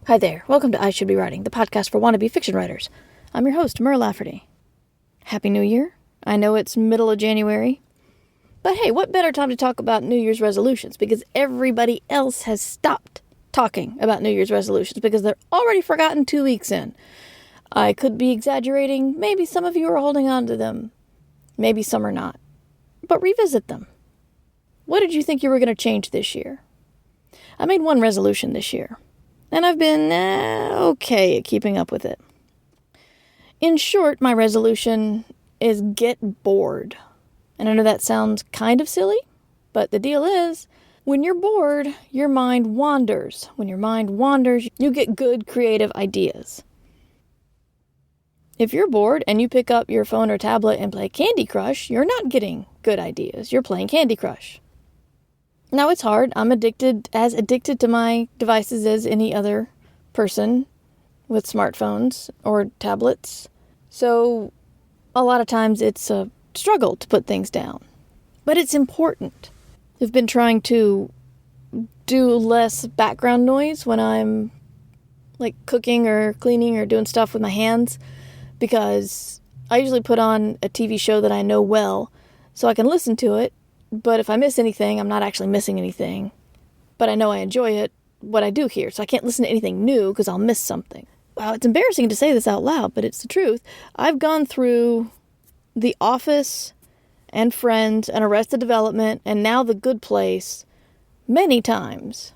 Hi there, welcome to Isbw, the podcast for wannabe fiction writers. I'm your host, Mur Lafferty. Happy New Year. I know it's middle of January. But hey, what better time to talk about New Year's resolutions? Because everybody else has stopped talking about New Year's resolutions because they're already forgotten 2 weeks in. I could be exaggerating. Maybe some of you are holding on to them. Maybe some are not. But revisit them. What did you think you were going to change this year? I made one resolution this year. And I've been okay at keeping up with it. In short, my resolution is get bored. And I know that sounds kind of silly, but the deal is, when you're bored, your mind wanders. When your mind wanders, you get good creative ideas. If you're bored and you pick up your phone or tablet and play Candy Crush, you're not getting good ideas. You're playing Candy Crush. Now, it's hard. I'm as addicted to my devices as any other person with smartphones or tablets. So, a lot of times it's a struggle to put things down. But it's important. I've been trying to do less background noise when I'm like cooking or cleaning or doing stuff with my hands, because I usually put on a TV show that I know well so I can listen to it. But if I miss anything, I'm not actually missing anything. But I know I enjoy it, what I do here, so I can't listen to anything new because I'll miss something. Wow, it's embarrassing to say this out loud, but it's the truth. I've gone through The Office and Friends and Arrested Development and now The Good Place many times.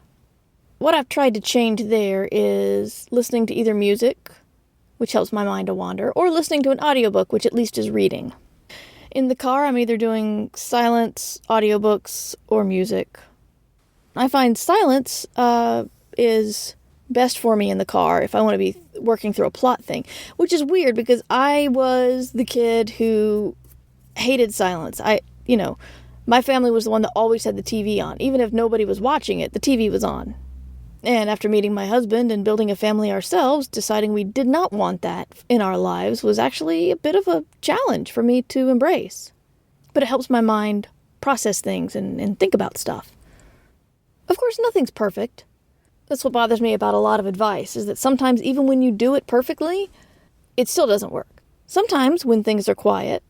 What I've tried to change there is listening to either music, which helps my mind to wander, or listening to an audiobook, which at least is reading. In the car, I'm either doing silence, audiobooks, or music. I find silence is best for me in the car if I want to be working through a plot thing, which is weird because I was the kid who hated silence. My family was the one that always had the TV on. Even if nobody was watching it, the TV was on. And after meeting my husband and building a family ourselves, deciding we did not want that in our lives was actually a bit of a challenge for me to embrace. But it helps my mind process things and think about stuff. Of course, nothing's perfect. That's what bothers me about a lot of advice, is that sometimes even when you do it perfectly, it still doesn't work. Sometimes when things are quiet,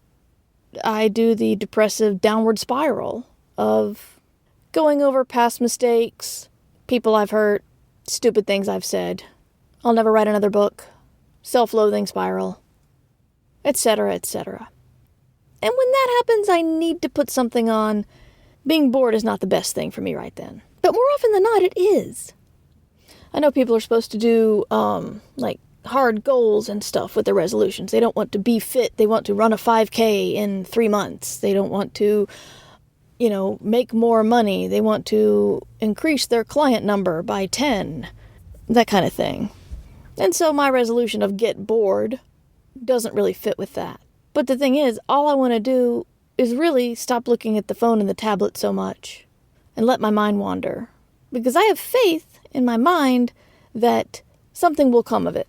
I do the depressive downward spiral of going over past mistakes, people I've hurt, stupid things I've said, I'll never write another book, self-loathing spiral, etc., etc. And when that happens, I need to put something on. Being bored is not the best thing for me right then. But more often than not, it is. I know people are supposed to do, hard goals and stuff with their resolutions. They don't want to be fit. They want to run a 5K in 3 months. They don't want to make more money. They want to increase their client number by 10. That kind of thing. And so my resolution of get bored doesn't really fit with that. But the thing is, all I want to do is really stop looking at the phone and the tablet so much and let my mind wander. Because I have faith in my mind that something will come of it.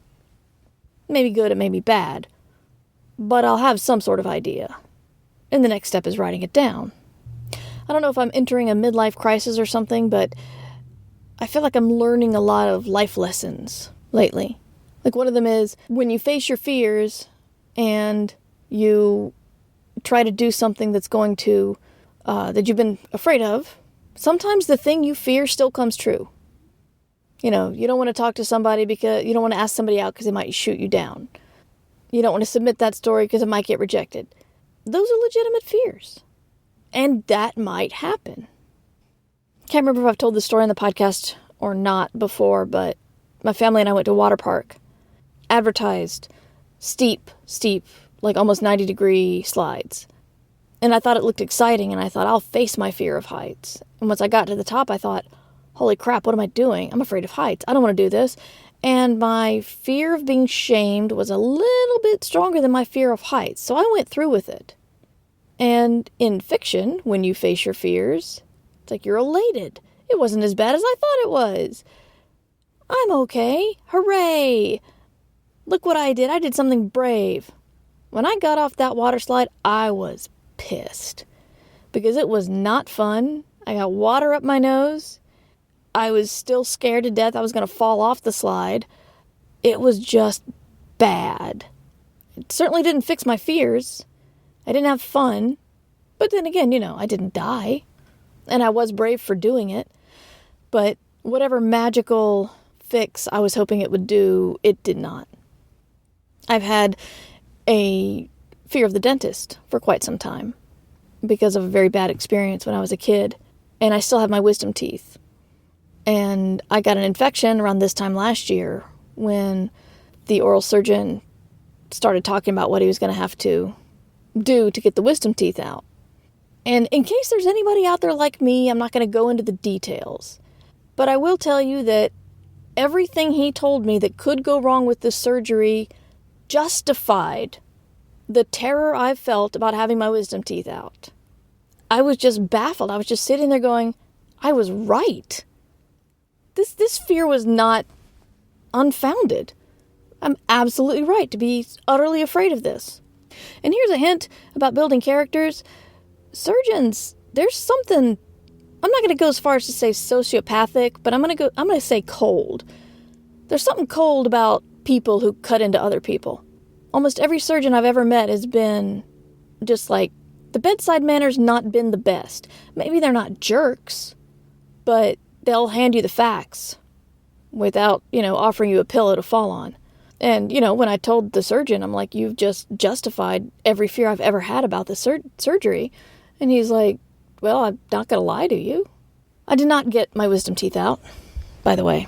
Maybe good, it may be bad. But I'll have some sort of idea. And the next step is writing it down. I don't know if I'm entering a midlife crisis or something, but I feel like I'm learning a lot of life lessons lately. Like one of them is when you face your fears and you try to do something that's going to, that you've been afraid of, sometimes the thing you fear still comes true. You don't want to talk to somebody because you don't want to ask somebody out because they might shoot you down. You don't want to submit that story because it might get rejected. Those are legitimate fears. And that might happen. Can't remember if I've told this story on the podcast or not before, but my family and I went to a water park. Advertised steep, like almost 90-degree slides. And I thought it looked exciting, and I thought, I'll face my fear of heights. And once I got to the top, I thought, holy crap, what am I doing? I'm afraid of heights. I don't want to do this. And my fear of being shamed was a little bit stronger than my fear of heights. So I went through with it. And in fiction, when you face your fears, it's like you're elated. It wasn't as bad as I thought it was. I'm okay. Hooray. Look what I did. I did something brave. When I got off that water slide, I was pissed. Because it was not fun. I got water up my nose. I was still scared to death I was going to fall off the slide. It was just bad. It certainly didn't fix my fears. I didn't have fun. But then again, I didn't die. And I was brave for doing it. But whatever magical fix I was hoping it would do, it did not. I've had a fear of the dentist for quite some time because of a very bad experience when I was a kid. And I still have my wisdom teeth. And I got an infection around this time last year when the oral surgeon started talking about what he was going to have to do to get the wisdom teeth out. And in case there's anybody out there like me, I'm not going to go into the details. But I will tell you that everything he told me that could go wrong with this surgery justified the terror I felt about having my wisdom teeth out. I was just baffled. I was just sitting there going, I was right. This fear was not unfounded. I'm absolutely right to be utterly afraid of this. And here's a hint about building characters. Surgeons, there's something, I'm not going to go as far as to say sociopathic, but I'm going to say cold. There's something cold about people who cut into other people. Almost every surgeon I've ever met has been just like, the bedside manner's not been the best. Maybe they're not jerks, but they'll hand you the facts without, offering you a pillow to fall on. And, when I told the surgeon, I'm like, you've just justified every fear I've ever had about the surgery. And he's like, well, I'm not going to lie to you. I did not get my wisdom teeth out, by the way.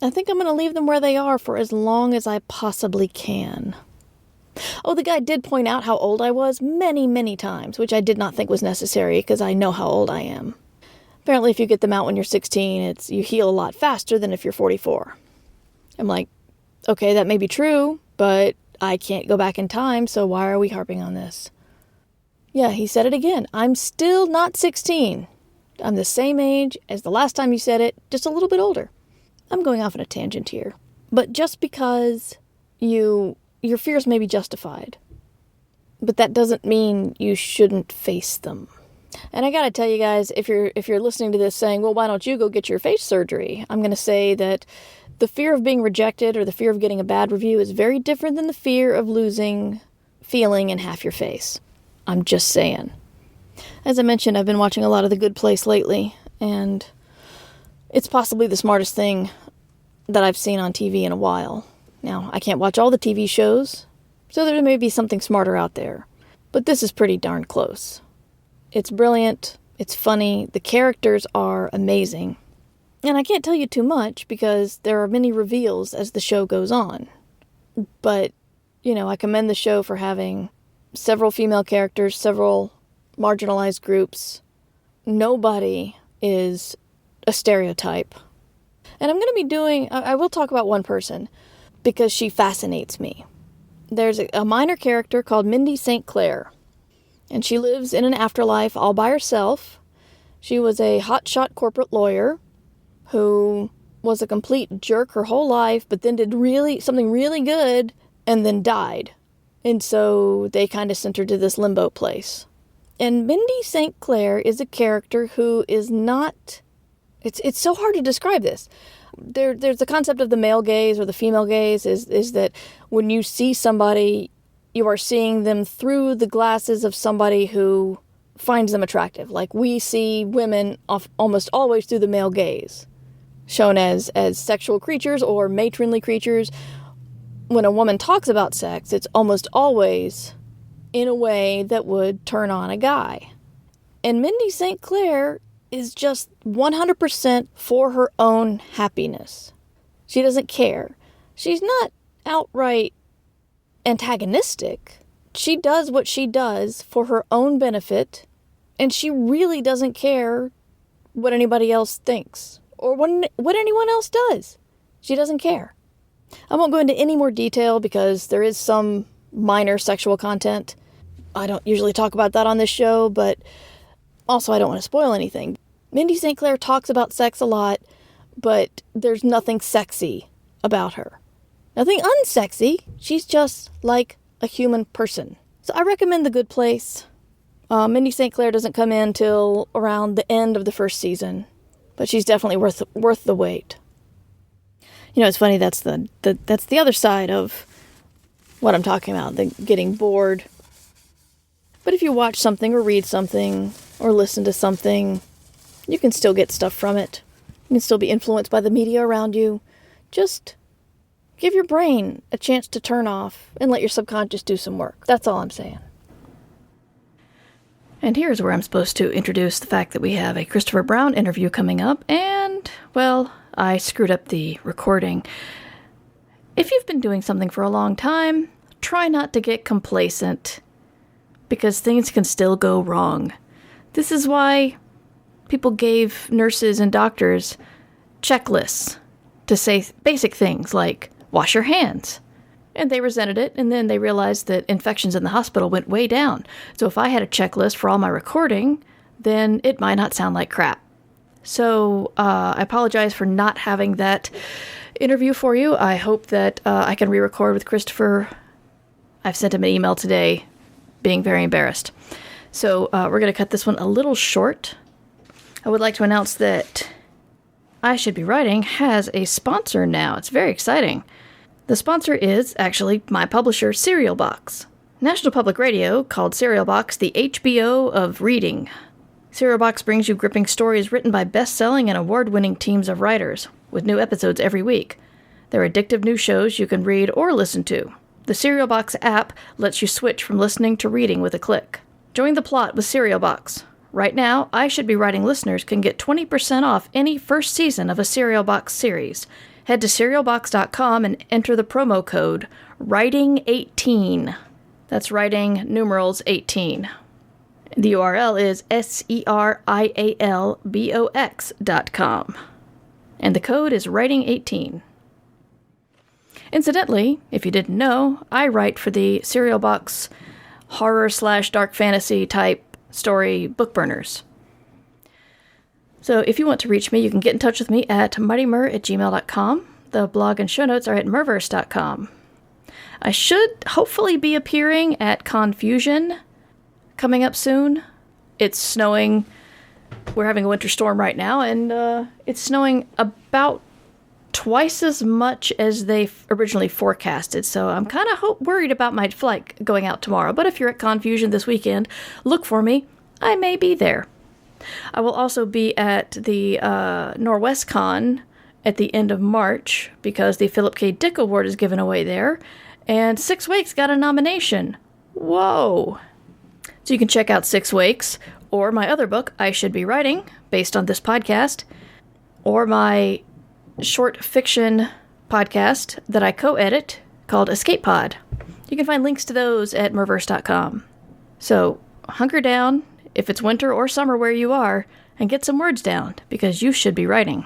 I think I'm going to leave them where they are for as long as I possibly can. Oh, the guy did point out how old I was many, many times, which I did not think was necessary because I know how old I am. Apparently, if you get them out when you're 16, you heal a lot faster than if you're 44. I'm like, okay, that may be true, but I can't go back in time, so why are we harping on this? Yeah, he said it again. I'm still not 16. I'm the same age as the last time you said it, just a little bit older. I'm going off on a tangent here. But just because your fears may be justified, but that doesn't mean you shouldn't face them. And I gotta tell you guys, if you're listening to this saying, well, why don't you go get your face surgery? I'm gonna say that the fear of being rejected or the fear of getting a bad review is very different than the fear of losing feeling in half your face. I'm just saying. As I mentioned, I've been watching a lot of The Good Place lately, and it's possibly the smartest thing that I've seen on TV in a while. Now, I can't watch all the TV shows, so there may be something smarter out there. But this is pretty darn close. It's brilliant, it's funny, the characters are amazing. And I can't tell you too much because there are many reveals as the show goes on. But, I commend the show for having several female characters, several marginalized groups. Nobody is a stereotype. And I'm going to be I will talk about one person because she fascinates me. There's a minor character called Mindy St. Clair. And she lives in an afterlife all by herself. She was a hotshot corporate lawyer who was a complete jerk her whole life, but then did something really good and then died. And so they kind of sent her to this limbo place. And Mindy St. Clair is a character who is not... It's so hard to describe this. There's the concept of the male gaze or the female gaze is that when you see somebody, you are seeing them through the glasses of somebody who finds them attractive. Like we see women almost always through the male gaze, shown as sexual creatures or matronly creatures. When a woman talks about sex, it's almost always in a way that would turn on a guy. And Mindy St. Clair is just 100% for her own happiness. She doesn't care. She's not outright antagonistic. She does what she does for her own benefit, and she really doesn't care what anybody else thinks or what anyone else does. She doesn't care. I won't go into any more detail because there is some minor sexual content. I don't usually talk about that on this show, but also I don't want to spoil anything. Mindy St. Clair talks about sex a lot, but there's nothing sexy about her. Nothing unsexy. She's just like a human person. So I recommend The Good Place. Mindy St. Clair doesn't come in till around the end of the first season. but she's definitely worth the wait. You know, it's funny, that's the other side of what I'm talking about, the getting bored. But if you watch something or read something or listen to something, you can still get stuff from it. You can still be influenced by the media around you. Just give your brain a chance to turn off and let your subconscious do some work. That's all I'm saying. And here's where I'm supposed to introduce the fact that we have a Christopher Brown interview coming up, and, well, I screwed up the recording. If you've been doing something for a long time, try not to get complacent, because things can still go wrong. This is why people gave nurses and doctors checklists to say basic things like, wash your hands. And they resented it, and then they realized that infections in the hospital went way down. So if I had a checklist for all my recording, then it might not sound like crap. So I apologize for not having that interview for you. I hope that I can re-record with Christopher. I've sent him an email today, being very embarrassed. So we're going to cut this one a little short. I would like to announce that I Should Be Writing has a sponsor now. It's very exciting. The sponsor is, actually, my publisher, Serial Box. National Public Radio called Serial Box the HBO of reading. Serial Box brings you gripping stories written by best-selling and award-winning teams of writers, with new episodes every week. They're addictive new shows you can read or listen to. The Serial Box app lets you switch from listening to reading with a click. Join the plot with Serial Box. Right now, I Should Be Writing listeners can get 20% off any first season of a Serial Box series. Head to serialbox.com and enter the promo code WRITING18. That's writing numerals 18. The URL is serialbox.com. And the code is WRITING18. Incidentally, if you didn't know, I write for the Serial Box horror/dark fantasy type story book burners. So if you want to reach me, you can get in touch with me at mightymer@gmail.com. The blog and show notes are at merverse.com. I should hopefully be appearing at Confusion coming up soon. It's snowing. We're having a winter storm right now, and it's snowing about twice as much as they originally forecasted. So I'm kind of worried about my flight going out tomorrow. But if you're at Confusion this weekend, look for me. I may be there. I will also be at the NorwestCon at the end of March because the Philip K. Dick Award is given away there, and Six Wakes got a nomination. Whoa! So you can check out Six Wakes, or my other book, I Should Be Writing, based on this podcast, or my short fiction podcast that I co-edit called Escape Pod. You can find links to those at merverse.com. So hunker down, if it's winter or summer where you are, and get some words down, because you should be writing.